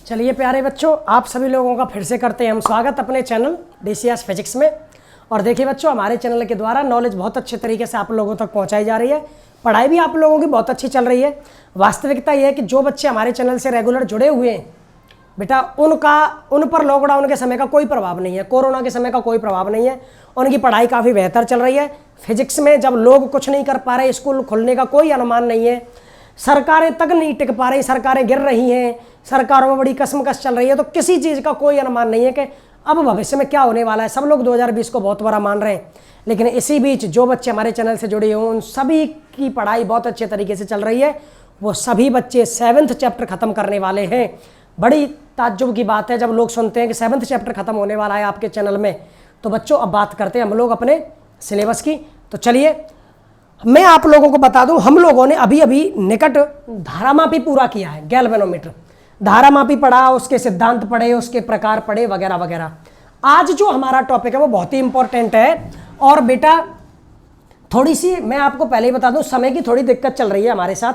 चलिए प्यारे बच्चों, आप सभी लोगों का फिर से करते हैं हम स्वागत अपने चैनल DCS फिजिक्स में। और देखिए बच्चों, हमारे चैनल के द्वारा नॉलेज बहुत अच्छे तरीके से आप लोगों तक पहुंचाई जा रही है। पढ़ाई भी आप लोगों की बहुत अच्छी चल रही है। वास्तविकता यह है कि जो बच्चे हमारे चैनल से रेगुलर जुड़े हुए हैं बेटा, उन पर लॉकडाउन के समय का कोई प्रभाव नहीं है, कोरोना के समय का कोई प्रभाव नहीं है। उनकी पढ़ाई काफ़ी बेहतर चल रही है। फिजिक्स में जब लोग कुछ नहीं कर पा रहे, स्कूल खुलने का कोई अनुमान नहीं है, सरकारें तक नहीं टिक पा रही, सरकारें गिर रही हैं, सरकारों में बड़ी कसमकस चल रही है, तो किसी चीज़ का कोई अनुमान नहीं है कि अब भविष्य में क्या होने वाला है। सब लोग 2020 को बहुत बड़ा मान रहे हैं, लेकिन इसी बीच जो बच्चे हमारे चैनल से जुड़े हुए उन सभी की पढ़ाई बहुत अच्छे तरीके से चल रही है। वो सभी बच्चे 7th चैप्टर ख़त्म करने वाले हैं। बड़ी ताज्जुब की बात है जब लोग सुनते हैं कि 7th चैप्टर ख़त्म होने वाला है आपके चैनल में। तो बच्चों, अब बात करते हैं हम लोग अपने सिलेबस की। तो चलिए मैं आप लोगों को बता दूं, हम लोगों ने अभी अभी निकट धारामापी पूरा किया है, गैल्वेनोमीटर धारामापी पढ़ा, उसके सिद्धांत पढ़े, उसके प्रकार पढ़े वगैरह वगैरह। आज जो हमारा टॉपिक है वो बहुत ही इंपॉर्टेंट है। और बेटा थोड़ी सी मैं आपको पहले ही बता दूं, समय की थोड़ी दिक्कत चल रही है हमारे साथ,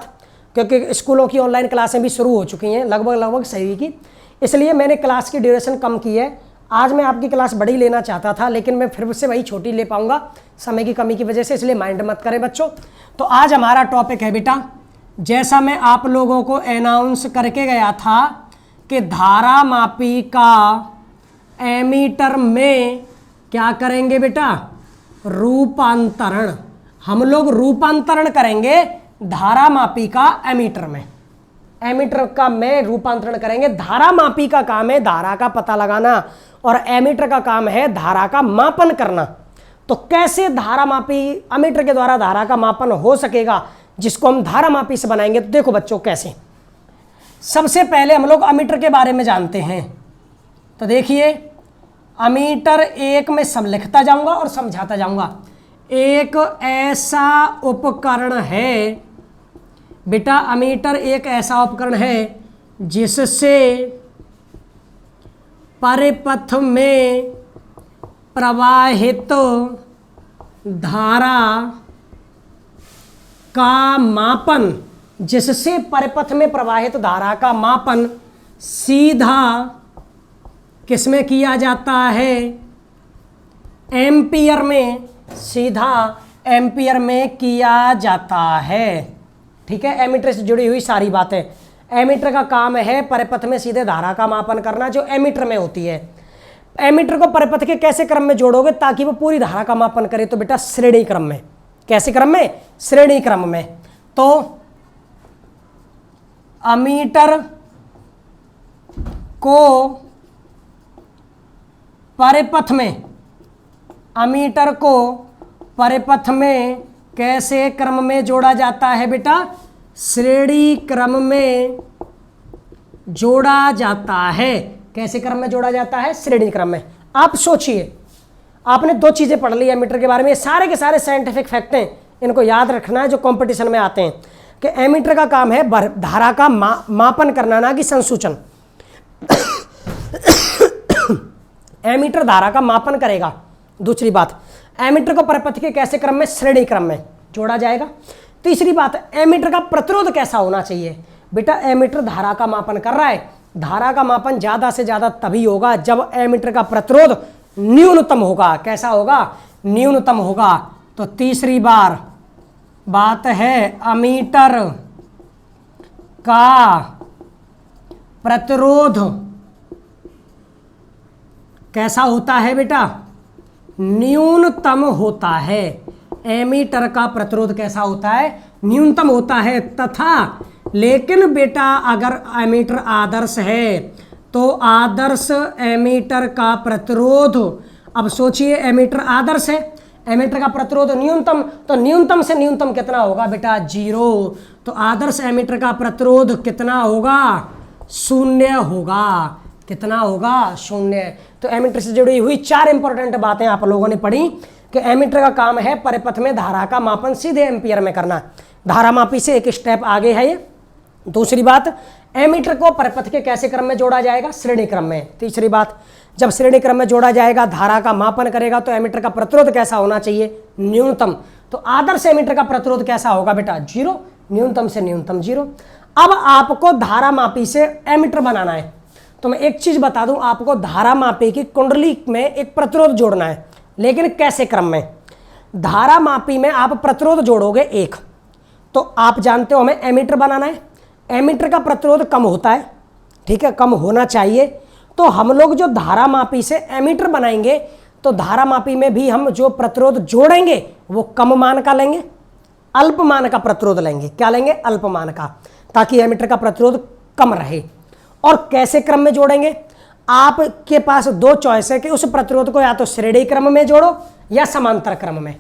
क्योंकि स्कूलों की ऑनलाइन क्लासें भी शुरू हो चुकी हैं लगभग सभी की, इसलिए मैंने क्लास की ड्यूरेशन कम की है। आज मैं आपकी क्लास बड़ी लेना चाहता था, लेकिन मैं फिर से वही छोटी ले पाऊंगा समय की कमी की वजह से, इसलिए माइंड मत करें बच्चों। तो आज हमारा टॉपिक है बेटा, जैसा मैं आप लोगों को अनाउंस करके गया था कि धारामापी का एमीटर में क्या करेंगे बेटा, रूपांतरण। हम लोग रूपांतरण करेंगे धारामापी का एमीटर में, एमीटर का में रूपांतरण करेंगे। धारामापी का काम है धारा का पता लगाना और एमीटर का काम है धारा का मापन करना। तो कैसे धारामापी एमीटर के द्वारा धारा का मापन हो सकेगा, जिसको हम धारामापी से बनाएंगे। तो देखो बच्चों कैसे, सबसे पहले हम लोग एमीटर के बारे में जानते हैं। तो देखिए, एमीटर एक में सब लिखता जाऊंगा और समझाता जाऊंगा। एक ऐसा उपकरण है बेटा, एमीटर एक ऐसा उपकरण है जिससे परिपथ में प्रवाहित धारा का मापन, जिससे परिपथ में प्रवाहित धारा का मापन सीधा किसमें किया जाता है, एम्पियर में, सीधा एम्पियर में किया जाता है। ठीक है, एमीटर से जुड़ी हुई सारी बातें। एमीटर का काम है परिपथ में सीधे धारा का मापन करना, जो एमीटर में होती है। एमीटर को परिपथ के कैसे क्रम में जोड़ोगे ताकि वो पूरी धारा का मापन करे, तो बेटा श्रेणी क्रम में। कैसे क्रम में? श्रेणी क्रम में। तो एमीटर को परिपथ में, एमीटर को परिपथ में कैसे क्रम में जोड़ा जाता है बेटा, श्रेणी क्रम में जोड़ा जाता है। कैसे क्रम में जोड़ा जाता है? श्रेणी क्रम में। आप सोचिए, आपने दो चीजें पढ़ ली एमीटर के बारे में, सारे के सारे साइंटिफिक फैक्ट हैं, इनको याद रखना है जो कंपटीशन में आते हैं। कि एमीटर का काम है धारा का मापन करना, ना कि संसूचन। एमीटर धारा का मापन करेगा। दूसरी बात, एमीटर को परिपथ के कैसे क्रम में? श्रेणी क्रम में जोड़ा जाएगा। तीसरी बात, एमीटर का प्रतिरोध कैसा होना चाहिए बेटा, एमीटर धारा का मापन कर रहा है, धारा का मापन ज़्यादा से ज़्यादा तभी होगा जब एमीटर का प्रतिरोध न्यूनतम होगा। कैसा होगा? न्यूनतम होगा। तो तीसरी बात है, एमीटर का प्रतिरोध कैसा होता है बेटा? न्यूनतम होता है। एमीटर का प्रतिरोध कैसा होता है? न्यूनतम होता है। तथा लेकिन बेटा अगर एमीटर आदर्श है तो आदर्श एमीटर का प्रतिरोध, अब सोचिए एमीटर आदर्श है, एमीटर का प्रतिरोध न्यूनतम, तो न्यूनतम से न्यूनतम कितना होगा बेटा? 0। तो आदर्श एमीटर का प्रतिरोध कितना होगा? 0 होगा। कितना होगा? 0। तो एमीटर से जुड़ी हुई 4 इंपॉर्टेंट बातें आप लोगों ने पढ़ी कि एमीटर का काम है परिपथ में धारा का मापन सीधे एम्पियर में करना। धारामापी से एक स्टेप आगे है ये। दूसरी बात, एमीटर को परिपथ के कैसे क्रम में जोड़ा जाएगा? श्रेणी क्रम में। तीसरी बात, जब श्रेणी क्रम में जोड़ा जाएगा, धारा का मापन करेगा, तो एमीटर का प्रतिरोध कैसा होना चाहिए? न्यूनतम। तो आदर्श एमीटर का प्रतिरोध कैसा होगा बेटा? 0। न्यूनतम से न्यूनतम 0। अब आपको धारामापी से एमीटर बनाना है। तो मैं एक चीज बता दूं आपको, धारा मापी की कुंडली में एक प्रतिरोध जोड़ना है, लेकिन कैसे क्रम में। धारा मापी में आप प्रतिरोध जोड़ोगे एक, तो आप जानते हो हमें एमीटर बनाना है। एमीटर का प्रतिरोध कम होता है, ठीक है, कम होना चाहिए। तो हम लोग जो धारा मापी से एमीटर बनाएंगे, तो धारा मापी में भी हम जो प्रतिरोध जोड़ेंगे वो कम मान का लेंगे, अल्प मान का प्रतिरोध लेंगे। क्या लेंगे? अल्प मान का, ताकि एमीटर का प्रतिरोध कम रहे। और कैसे क्रम में जोड़ेंगे? आपके पास दो चॉइस है कि उस प्रतिरोध को या तो श्रेणी क्रम में जोड़ो या समांतर क्रम में,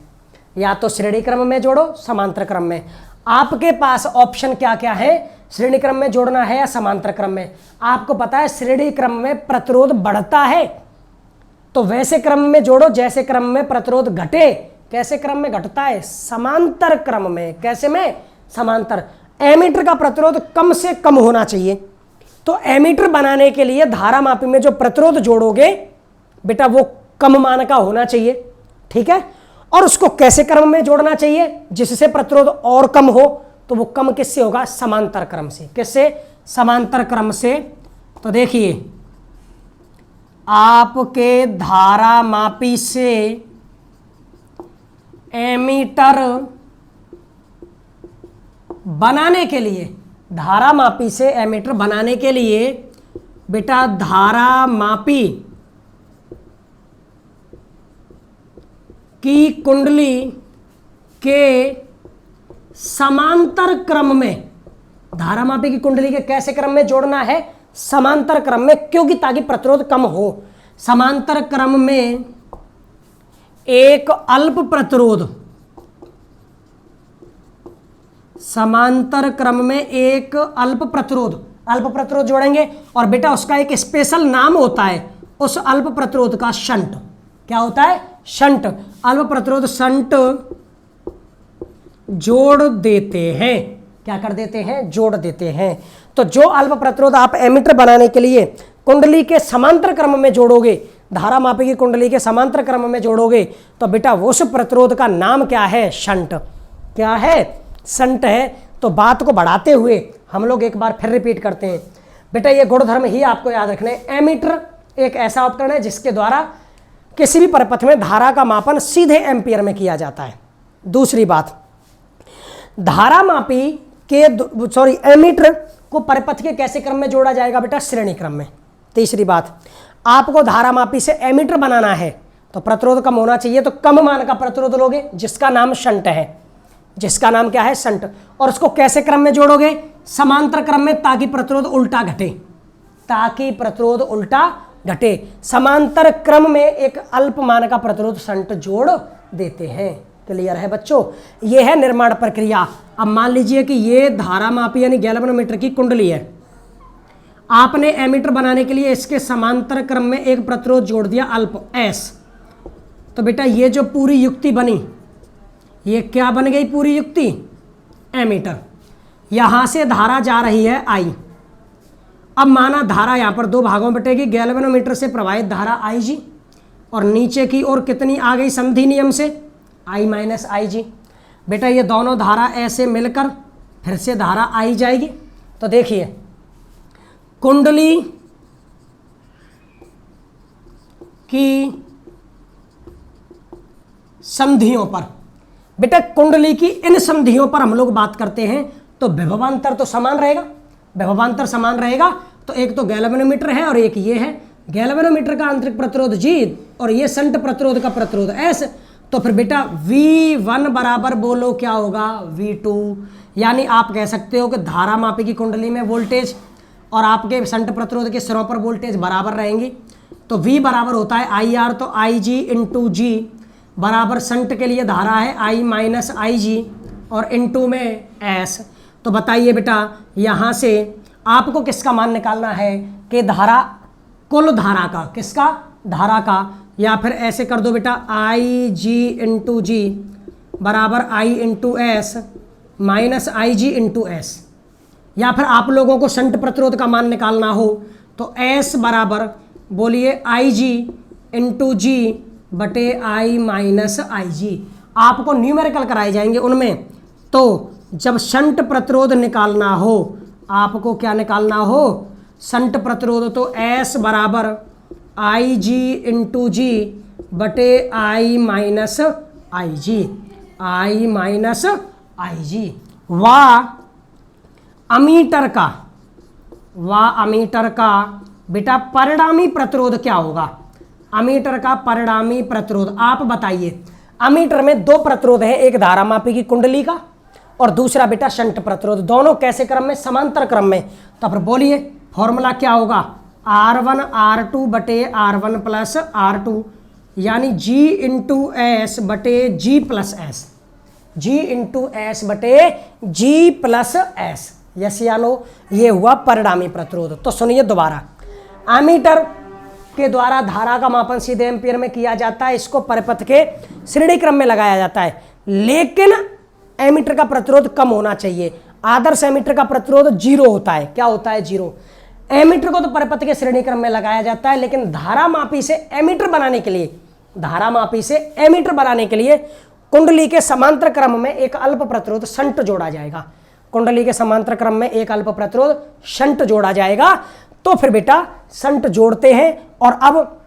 या तो श्रेणी क्रम में जोड़ो समांतर क्रम में। आपके पास ऑप्शन क्या क्या है? श्रेणी क्रम में जोड़ना है या समांतर क्रम में। आपको पता है श्रेणी क्रम में प्रतिरोध बढ़ता है, तो वैसे क्रम में जोड़ो जैसे क्रम में प्रतिरोध घटे। कैसे क्रम में घटता है? समांतर क्रम में। कैसे में? समांतर। एमीटर का प्रतिरोध कम से कम होना चाहिए, तो एमीटर बनाने के लिए धारा मापी में जो प्रतिरोध जोड़ोगे बेटा वो कम मान का होना चाहिए, ठीक है। और उसको कैसे क्रम में जोड़ना चाहिए? जिससे प्रतिरोध और कम हो, तो वो कम किससे होगा? समांतर क्रम से। किससे? समांतर क्रम से। तो देखिए, आपके धारा मापी से एमीटर बनाने के लिए, धारा मापी से एमीटर बनाने के लिए बेटा धारा मापी की कुंडली के समांतर क्रम में, धारा मापी की कुंडली के कैसे क्रम में जोड़ना है? समांतर क्रम में, क्योंकि ताकि प्रतिरोध कम हो। समांतर क्रम में एक अल्प प्रतिरोध, समांतर क्रम में एक अल्प प्रतिरोध जोड़ेंगे। और बेटा उसका एक स्पेशल नाम होता है, उस अल्प प्रतिरोध का शंट। क्या होता है? शंट। अल्प प्रतिरोध शंट जोड़ देते हैं। क्या कर देते हैं? जोड़ देते हैं। तो जो अल्प प्रतिरोध आप एमीटर बनाने के लिए कुंडली के समांतर क्रम में जोड़ोगे, धारा मापी की कुंडली के समांतर क्रम में जोड़ोगे, तो बेटा उस प्रतिरोध का नाम क्या है? शंट। क्या है? शंट है। तो बात को बढ़ाते हुए हम लोग एक बार फिर रिपीट करते हैं। बेटा ये गुणधर्म ही आपको याद रखने। एमीटर एक ऐसा उपकरण है जिसके द्वारा किसी भी परिपथ में धारा का मापन सीधे एम्पियर में किया जाता है। दूसरी बात, धारा मापी के एमीटर को परिपथ के कैसे क्रम में जोड़ा जाएगा? बेटा श्रेणी क्रम में। तीसरी बात, आपको धारा मापी से एमीटर बनाना है तो प्रतिरोध कम होना चाहिए, तो कम मान का प्रतिरोध लोगे जिसका नाम शंट है। जिसका नाम क्या है? शंट। और उसको कैसे क्रम में जोड़ोगे? समांतर क्रम में, ताकि प्रतिरोध उल्टा घटे। ताकि प्रतिरोध उल्टा घटे। समांतर क्रम में एक अल्प मान का प्रतिरोध शंट जोड़ देते हैं। क्लियर है बच्चों? ये है निर्माण प्रक्रिया। अब मान लीजिए कि ये धारा मापी यानी गैल्वेनोमीटर की कुंडली है। आपने एमीटर बनाने के लिए इसके समांतर क्रम में एक प्रतिरोध जोड़ दिया अल्प एस। तो बेटा ये जो पूरी युक्ति बनी, ये क्या बन गई पूरी युक्ति? एमीटर। यहां से धारा जा रही है आई। अब माना धारा यहां पर दो भागों में बटेगी, गैल्वेनोमीटर से प्रवाहित धारा आई जी, और नीचे की ओर कितनी आ गई संधि नियम से? आई माइनस आई जी। बेटा ये दोनों धारा ऐसे मिलकर फिर से धारा आई जाएगी। तो देखिए, कुंडली की संधियों पर, बेटा कुंडली की इन संधियों पर हम लोग बात करते हैं, तो विभवांतर तो समान रहेगा। विभवांतर समान रहेगा, तो एक तो गैल्वेनोमीटर है और एक ये है। गैल्वेनोमीटर का आंतरिक प्रतिरोध जी और ये शंट प्रतिरोध का प्रतिरोध एस। तो फिर बेटा V1 बराबर बोलो क्या होगा? V2। यानी आप कह सकते हो कि धारा मापी की कुंडली में वोल्टेज और आपके शंट प्रतिरोध के सिरों पर वोल्टेज बराबर रहेंगी। तो V बराबर होता है IR, तो IG इंटू जी बराबर शंट के लिए धारा है I माइनस आई जी और इंटू में S। तो बताइए बेटा यहाँ से आपको किसका मान निकालना है? कि धारा, कुल धारा का। किसका? धारा का। या फिर ऐसे कर दो बेटा आई जी इंटू जी बराबर आई इंटू एस माइनस आई जी इंटू एस। या फिर आप लोगों को शंट प्रतिरोध का मान निकालना हो तो एस बराबर बोलिए आई जी इंटू जी बटे आई माइनस आई जी। आपको न्यूमेरिकल कराए जाएंगे उनमें। तो जब शंट प्रतिरोध निकालना हो, आपको क्या निकालना हो? शंट प्रतिरोध तो S बराबर आई जी इंटू जी बटे आई माइनस आई जी, आई माइनस आई जी। व अमीटर का बेटा परिणामी प्रतिरोध क्या होगा? अमीटर का परिणामी प्रतिरोध आप बताइए। अमीटर में दो प्रतिरोध है, एक धारामापी की कुंडली का और दूसरा बेटा शंट प्रतिरोध। दोनों कैसे क्रम में? समांतर क्रम में। तो फिर बोलिए फॉर्मूला क्या होगा? R1 R2 बटे R1 प्लस R2 यानी G इंटू एस बटे G plus S, G into S बटे G प्लस एस। यस या नो? ये हुआ परिणामी प्रतिरोध। तो सुनिए दोबारा, एमीटर के द्वारा धारा का मापन सीधे एम्पीयर में किया जाता है, इसको परिपथ के श्रेणी क्रम में लगाया जाता है, लेकिन एमीटर का प्रतिरोध कम होना चाहिए। आदर्श एमीटर का प्रतिरोध 0 होता है। क्या होता है? 0। एमीटर को तो परिपथ के श्रेणी क्रम में लगाया जाता है, लेकिन धारामापी से एमीटर बनाने के लिए, धारामापी से एमीटर बनाने के लिए कुंडली के समांतर क्रम में एक अल्प प्रतिरोध शंट जोड़ा जाएगा। कुंडली के समांतर क्रम में एक अल्प प्रतिरोध शंट जोड़ा जाएगा। तो फिर बेटा शंट जोड़ते हैं और अब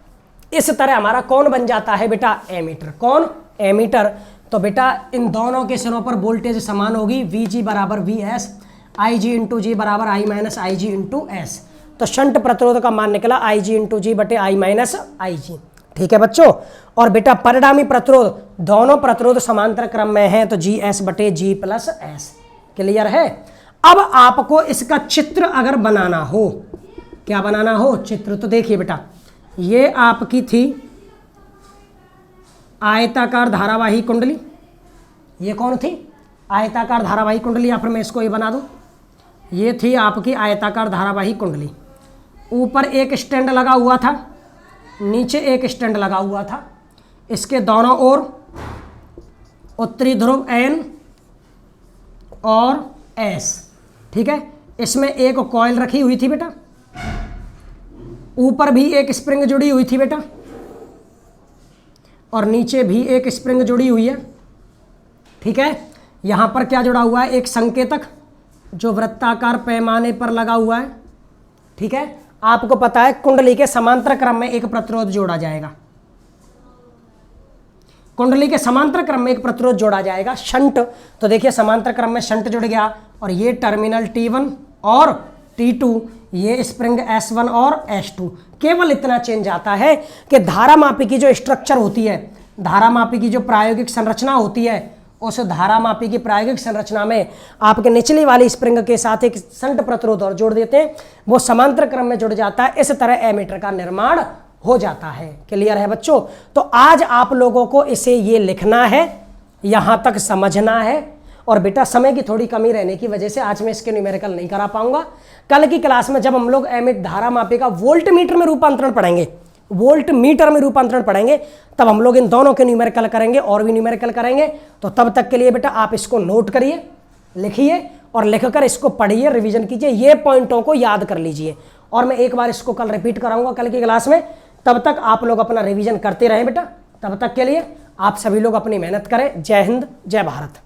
इस तरह हमारा कौन बन जाता है बेटा? एमीटर। कौन? एमीटर। तो बेटा इन दोनों के सिरों पर वोल्टेज समान होगी, वी जी बराबर वी एस, आई जी इंटू जी बराबर आई माइनस आई जी इंटू एस। तो शंट प्रतिरोध का मान निकला आई जी इंटू जी बटे आई माइनस आई जी। ठीक है बच्चों। और बेटा परिणामी प्रतिरोध, दोनों प्रतिरोध समांतर क्रम में है तो जी एस बटे जी प्लस एस। क्लियर है? अब आपको इसका चित्र अगर बनाना हो, क्या बनाना हो? चित्र। तो देखिए बेटा, ये आपकी थी आयताकार धारावाही कुंडली। ये कौन थी? आयताकार धारावाही कुंडली। या फिर मैं इसको ये बना दूं, ये थी आपकी आयताकार धारावाही कुंडली। ऊपर एक स्टैंड लगा हुआ था, नीचे एक स्टैंड लगा हुआ था। इसके दोनों ओर उत्तरी ध्रुव N और S। ठीक है। इसमें एक कॉइल रखी हुई थी बेटा, ऊपर भी एक स्प्रिंग जुड़ी हुई थी बेटा, और नीचे भी एक स्प्रिंग जुड़ी हुई है। ठीक है। यहां पर क्या जुड़ा हुआ है? एक संकेतक जो वृत्ताकार पैमाने पर लगा हुआ है। ठीक है। आपको पता है कुंडली के समांतर क्रम में एक प्रतिरोध जोड़ा जाएगा, कुंडली के समांतर क्रम में एक प्रतिरोध जोड़ा जाएगा, शंट। तो देखिए समांतर क्रम में शंट जुड़ गया और ये टर्मिनल T1 और T2, ये स्प्रिंग S1 और S2। केवल इतना चेंज आता है कि धारामापी की जो स्ट्रक्चर होती है, धारामापी की जो प्रायोगिक संरचना होती है, उस धारामापी की प्रायोगिक संरचना में आपके निचली वाली स्प्रिंग के साथ एक शंट प्रतिरोध और जोड़ देते हैं, वो समांतर क्रम में जुड़ जाता है। इस तरह एमीटर का निर्माण हो जाता है। क्लियर है बच्चों? तो आज आप लोगों को इसे ये लिखना है, यहां तक समझना है। और बेटा समय की थोड़ी कमी रहने की वजह से आज मैं इसके न्यूमेरिकल नहीं करा पाऊंगा। कल की क्लास में जब हम लोग एमीटर धारामापी का वोल्ट मीटर में रूपांतरण पढ़ेंगे, वोल्ट मीटर में रूपांतरण पढ़ेंगे, तब हम लोग इन दोनों के न्यूमेरिकल करेंगे और भी न्यूमेरिकल करेंगे। तो तब तक के लिए बेटा आप इसको नोट करिए, लिखिए और लिखकर इसको पढ़िए, रिवीजन कीजिए, ये पॉइंटों को याद कर लीजिए। और मैं एक बार इसको कल रिपीट कराऊंगा कल की क्लास में। तब तक आप लोग अपना रिवीजन करते रहें बेटा। तब तक के लिए आप सभी लोग अपनी मेहनत करें। जय हिंद, जय भारत।